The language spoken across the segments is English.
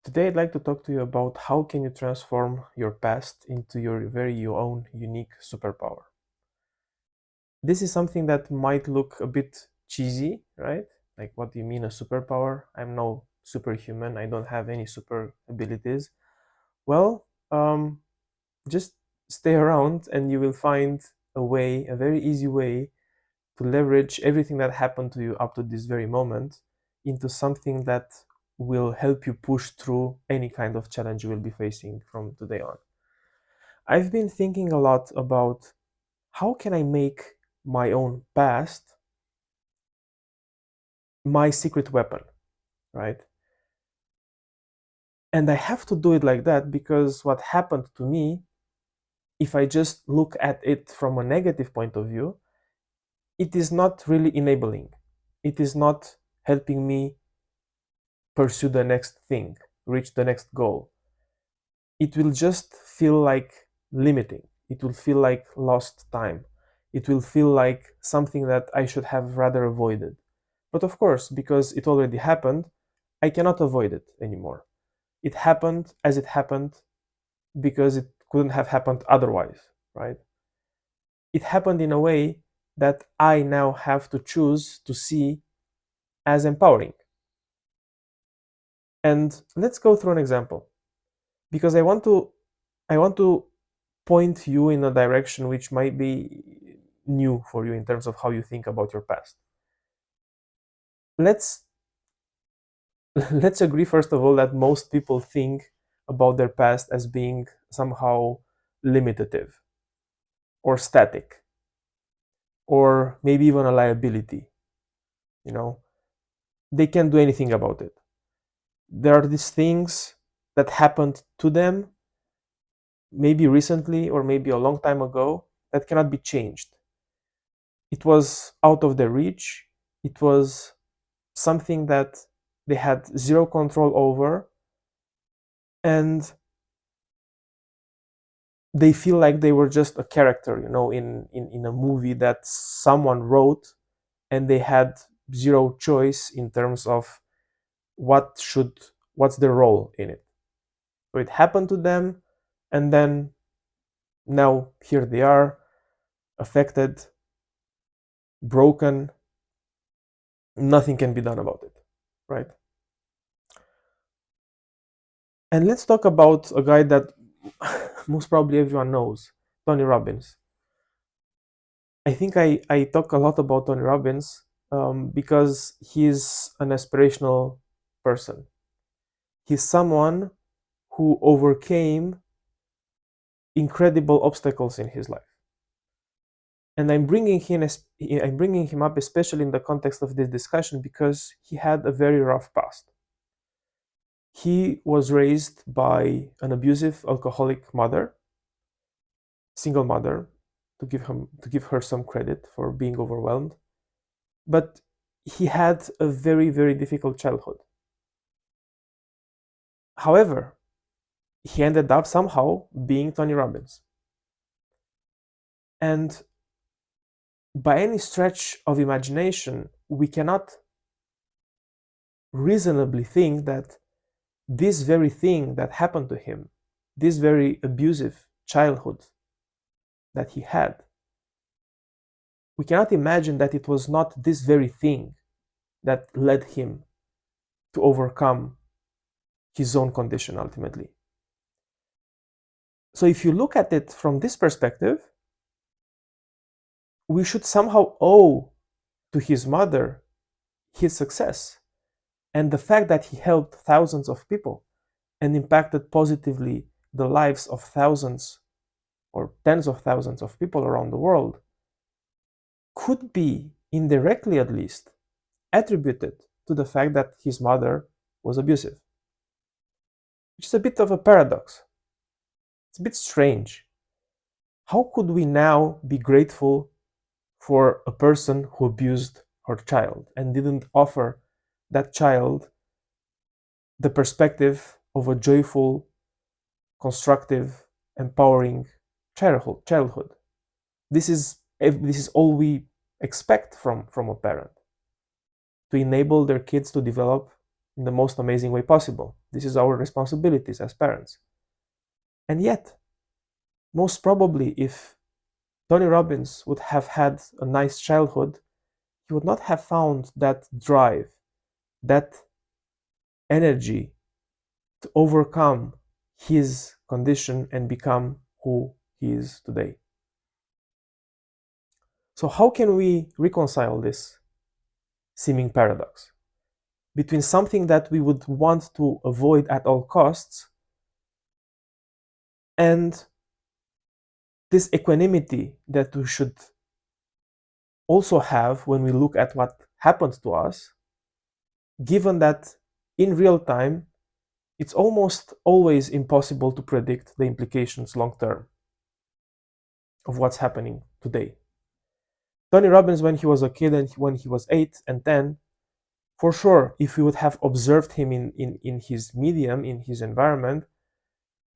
Today I'd like to talk to you about how can you transform your past into your very own unique superpower. This is something that might look a bit cheesy, right? Like, what do you mean a superpower? I'm no superhuman. I don't have any super abilities. Well, just stay around and you will find a way, a very easy way to leverage everything that happened to you up to this very moment into something that will help you push through any kind of challenge you will be facing from today on. I've been thinking a lot about how can I make my own past my secret weapon, right? And I have to do it like that because what happened to me, if I just look at it from a negative point of view, it is not really enabling. It is not helping me pursue the next thing, reach the next goal. It will just feel like limiting. It will feel like lost time. It will feel like something that I should have rather avoided. But of course, because it already happened, I cannot avoid it anymore. It happened as it happened because it couldn't have happened otherwise, right? It happened in a way that I now have to choose to see as empowering. And let's go through an example because I want to point you in a direction which might be new for you in terms of how you think about your past. Let's let's agree first of all that most people think about their past as being somehow limitative or static or maybe even a liability, you know. They can't do anything about it. There are these things that happened to them maybe recently or maybe a long time ago that cannot be changed. It was out of their reach. It was something that they had zero control over, and they feel like they were just a character, in a movie that someone wrote, and they had zero choice in terms of what's their role in it. So it happened to them, and then now here they are, affected, broken. Nothing can be done about it, right? And let's talk about a guy that most probably everyone knows, Tony Robbins. I think I talk a lot about Tony Robbins because he's an aspirational person. He's someone who overcame incredible obstacles in his life. And I'm bringing him up especially in the context of this discussion because he had a very rough past. He was raised by an abusive alcoholic mother, single mother, to give her some credit for being overwhelmed. But he had a very, very difficult childhood. However, he ended up somehow being Tony Robbins. And by any stretch of imagination, we cannot reasonably think that this very thing that happened to him, this very abusive childhood that he had, we cannot imagine that it was not this very thing that led him to overcome his own condition ultimately. So if you look at it from this perspective, we should somehow owe to his mother his success and the fact that he helped thousands of people and impacted positively the lives of thousands or tens of thousands of people around the world could be, indirectly at least, attributed to the fact that his mother was abusive. Which is a bit of a paradox. It's a bit strange. How could we now be grateful for a person who abused her child and didn't offer that child the perspective of a joyful, constructive, empowering childhood? This is all we expect from a parent, to enable their kids to develop in the most amazing way possible. This is our responsibilities as parents. And yet, most probably, if Tony Robbins would have had a nice childhood, he would not have found that drive, that energy to overcome his condition and become who he is today. So, how can we reconcile this seeming paradox between something that we would want to avoid at all costs and this equanimity that we should also have when we look at what happened to us, given that in real time, it's almost always impossible to predict the implications long term of what's happening today. Tony Robbins, when he was a kid and when he was 8 and 10, for sure, if we would have observed him in his medium, in his environment,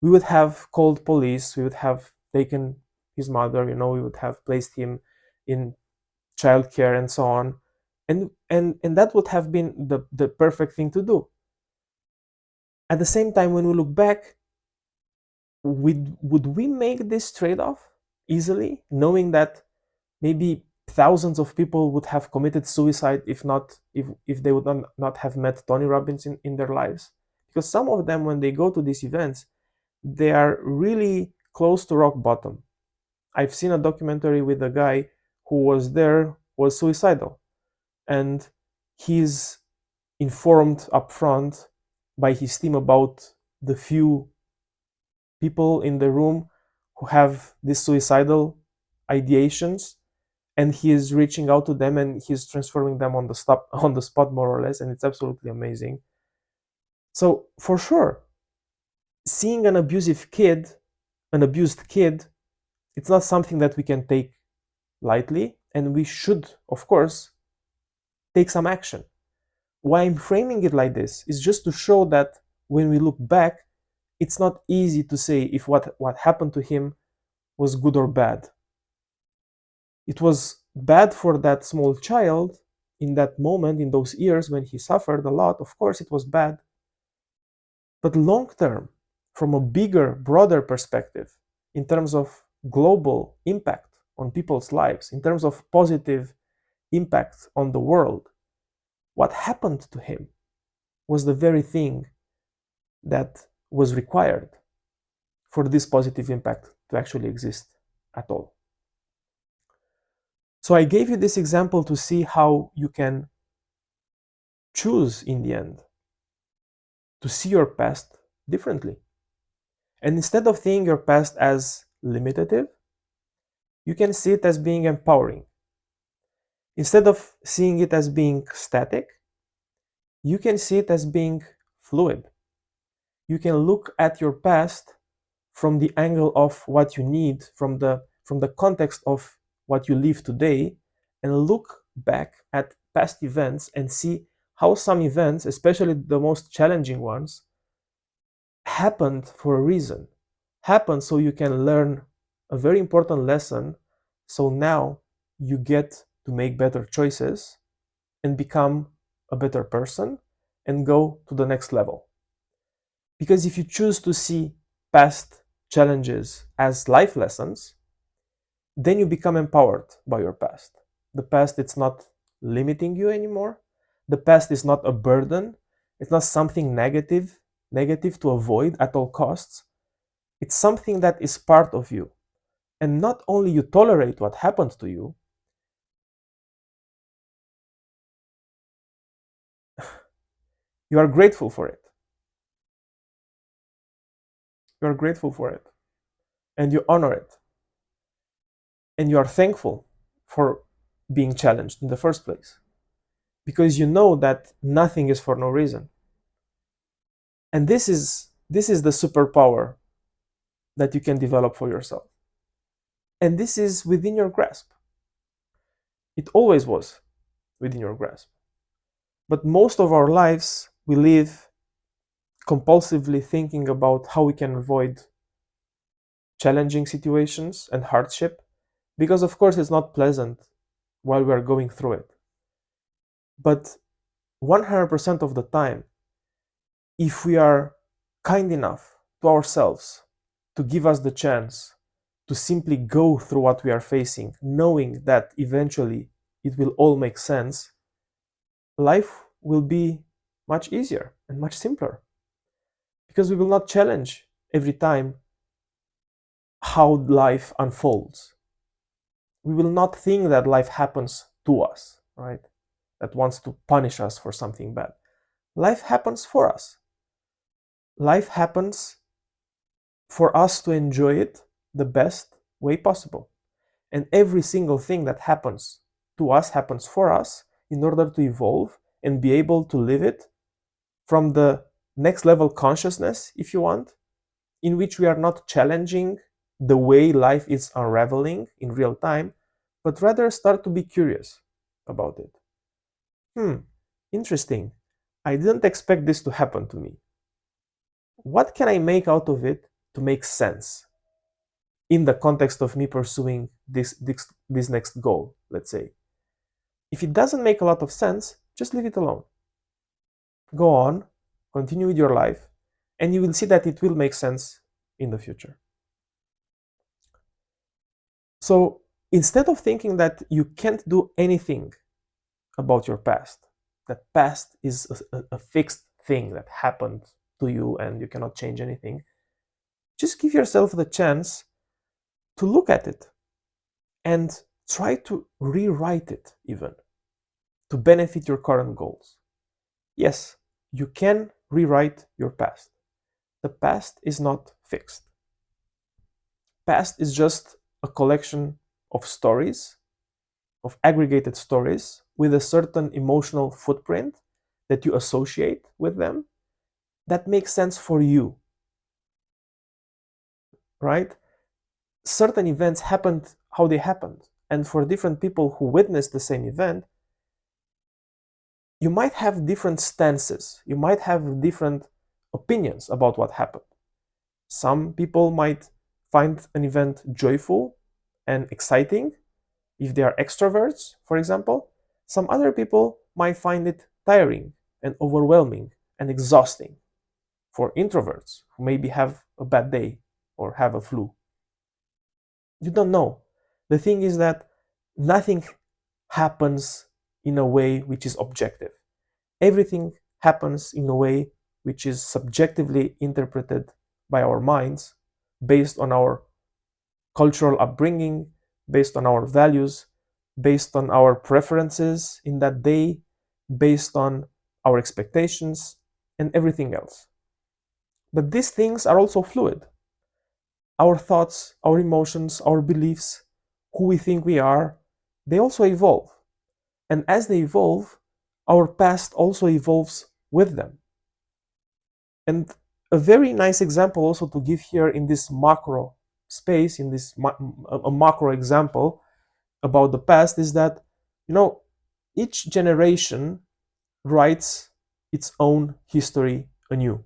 we would have called police, we would have taken his mother, we would have placed him in childcare and so on. And that would have been the perfect thing to do. At the same time, when we look back, would we make this trade-off easily, knowing that maybe thousands of people would have committed suicide if they would not have met Tony Robbins in their lives? Because some of them, when they go to these events, they are really close to rock bottom. I've seen a documentary with a guy who was there, was suicidal, and he's informed upfront by his team about the few people in the room who have these suicidal ideations, and he is reaching out to them and he's transforming them on the spot, more or less, and it's absolutely amazing. So for sure, seeing an abused kid, it's not something that we can take lightly, and we should, of course, take some action. Why I'm framing it like this is just to show that when we look back, it's not easy to say if what happened to him was good or bad. It was bad for that small child in that moment, in those years when he suffered a lot. Of course, it was bad. But long term, from a bigger, broader perspective, in terms of global impact on people's lives, in terms of positive impact on the world, what happened to him was the very thing that was required for this positive impact to actually exist at all. So I gave you this example to see how you can choose in the end to see your past differently. And instead of seeing your past as limitative, you can see it as being empowering. Instead of seeing it as being static, you can see it as being fluid. You can look at your past from the angle of what you need, from the context of what you live today, and look back at past events and see how some events, especially the most challenging ones, happened for a reason. Happened so you can learn a very important lesson, so now you get to make better choices and become a better person and go to the next level. Because if you choose to see past challenges as life lessons, then you become empowered by your past. The past, it's not limiting you anymore. The past is not a burden. It's not something negative to avoid at all costs. It's something that is part of you. And not only you tolerate what happened to you, you are grateful for it. You are grateful for it. And you honor it. And you are thankful for being challenged in the first place. Because you know that nothing is for no reason. And this is the superpower that you can develop for yourself. And this is within your grasp. It always was within your grasp. But most of our lives, we live compulsively thinking about how we can avoid challenging situations and hardship, because of course it's not pleasant while we are going through it. But 100% of the time, if we are kind enough to ourselves to give us the chance to simply go through what we are facing, knowing that eventually it will all make sense, life will be much easier and much simpler because we will not challenge every time how life unfolds. We will not think that life happens to us, right? That wants to punish us for something bad. Life happens for us. Life happens for us to enjoy it the best way possible. And every single thing that happens to us happens for us in order to evolve and be able to live it from the next level consciousness, if you want, in which we are not challenging the way life is unraveling in real time, but rather start to be curious about it. Interesting. I didn't expect this to happen to me. What can I make out of it to make sense in the context of me pursuing this next goal, let's say? If it doesn't make a lot of sense, just leave it alone. Go on, continue with your life, and you will see that it will make sense in the future. So instead of thinking that you can't do anything about your past, that past is a fixed thing that happened to you and you cannot change anything, just give yourself the chance to look at it and try to rewrite it even to benefit your current goals. Yes, you can rewrite your past. The past is not fixed. Past is just a collection of stories, of aggregated stories with a certain emotional footprint that you associate with them that makes sense for you, right? Certain events happened how they happened. And for different people who witnessed the same event, you might have different stances. You might have different opinions about what happened. Some people might find an event joyful and exciting if they are extroverts, for example. Some other people might find it tiring and overwhelming and exhausting for introverts who maybe have a bad day or have a flu. You don't know. The thing is that nothing happens in a way which is objective. Everything happens in a way which is subjectively interpreted by our minds based on our cultural upbringing, based on our values, based on our preferences in that day, based on our expectations, and everything else. But these things are also fluid. Our thoughts, our emotions, our beliefs, who we think we are, they also evolve. And as they evolve, our past also evolves with them. And a very nice example also to give here in this macro space, in this a macro example about the past is that, each generation writes its own history anew.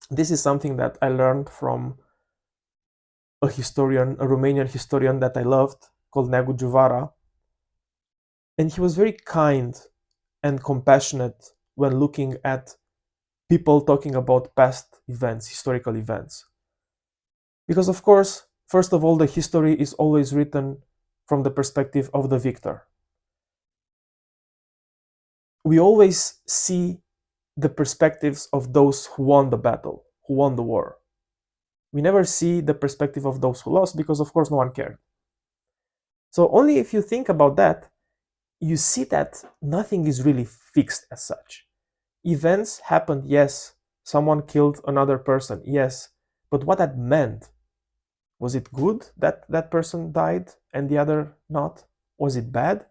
This is something that I learned from a historian, a Romanian historian that I loved called Neagu Juvara. And he was very kind and compassionate when looking at people talking about past events, historical events. Because, of course, first of all, the history is always written from the perspective of the victor. We always see the perspectives of those who won the battle, who won the war. We never see the perspective of those who lost because, of course, no one cared. So only if you think about that, you see that nothing is really fixed as such. Events happened, yes. Someone killed another person, yes. But what that meant, was it good that that person died and the other not? Was it bad?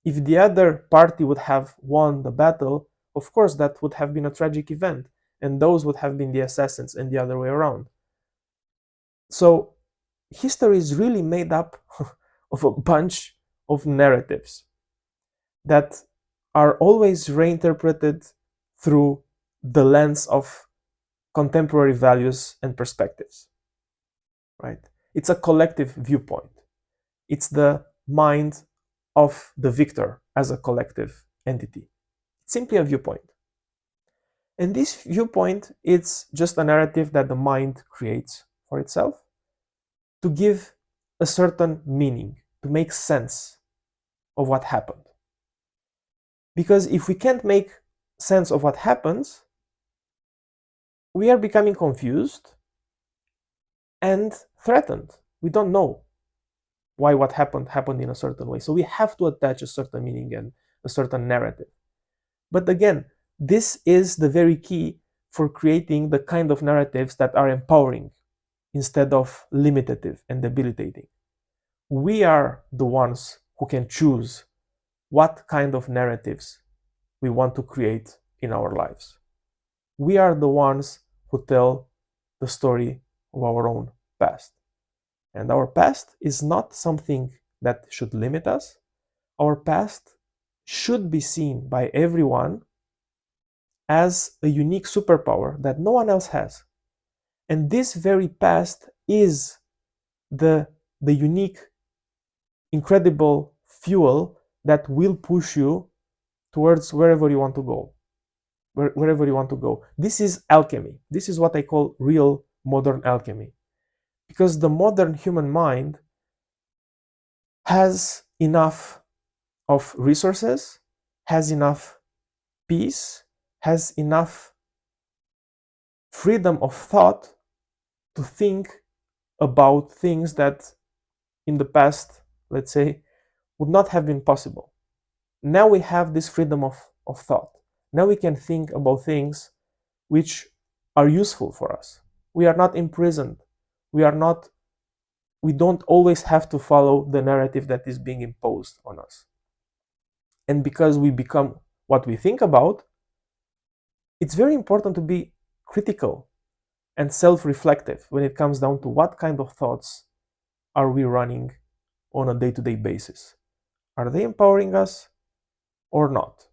If the other party would have won the battle, of course that would have been a tragic event, and those would have been the assassins and the other way around. So history is really made up of a bunch of narratives that are always reinterpreted through the lens of contemporary values and perspectives, right? It's a collective viewpoint. It's the mind of the victor as a collective entity. It's simply a viewpoint. And this viewpoint, it's just a narrative that the mind creates for itself to give a certain meaning, to make sense of what happened. Because if we can't make sense of what happens, we are becoming confused and threatened. We don't know why what happened in a certain way. So we have to attach a certain meaning and a certain narrative. But again, this is the very key for creating the kind of narratives that are empowering instead of limitative and debilitating. We are the ones who can choose what kind of narratives we want to create in our lives. We are the ones who tell the story of our own past. And our past is not something that should limit us. Our past should be seen by everyone as a unique superpower that no one else has. And this very past is the unique, incredible fuel that will push you towards wherever you want to go. Wherever you want to go. This is alchemy. This is what I call real modern alchemy. Because the modern human mind has enough of resources, has enough peace, has enough freedom of thought to think about things that in the past, let's say, would not have been possible. Now we have this freedom of thought. Now we can think about things which are useful for us. We are not imprisoned. We don't always have to follow the narrative that is being imposed on us. And because we become what we think about, it's very important to be critical and self-reflective when it comes down to what kind of thoughts are we running on a day-to-day basis. Are they empowering us or not?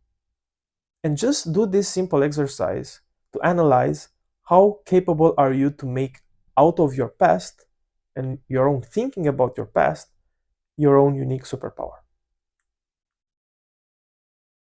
And just do this simple exercise to analyze how capable are you to make out of your past and your own thinking about your past your own unique superpower.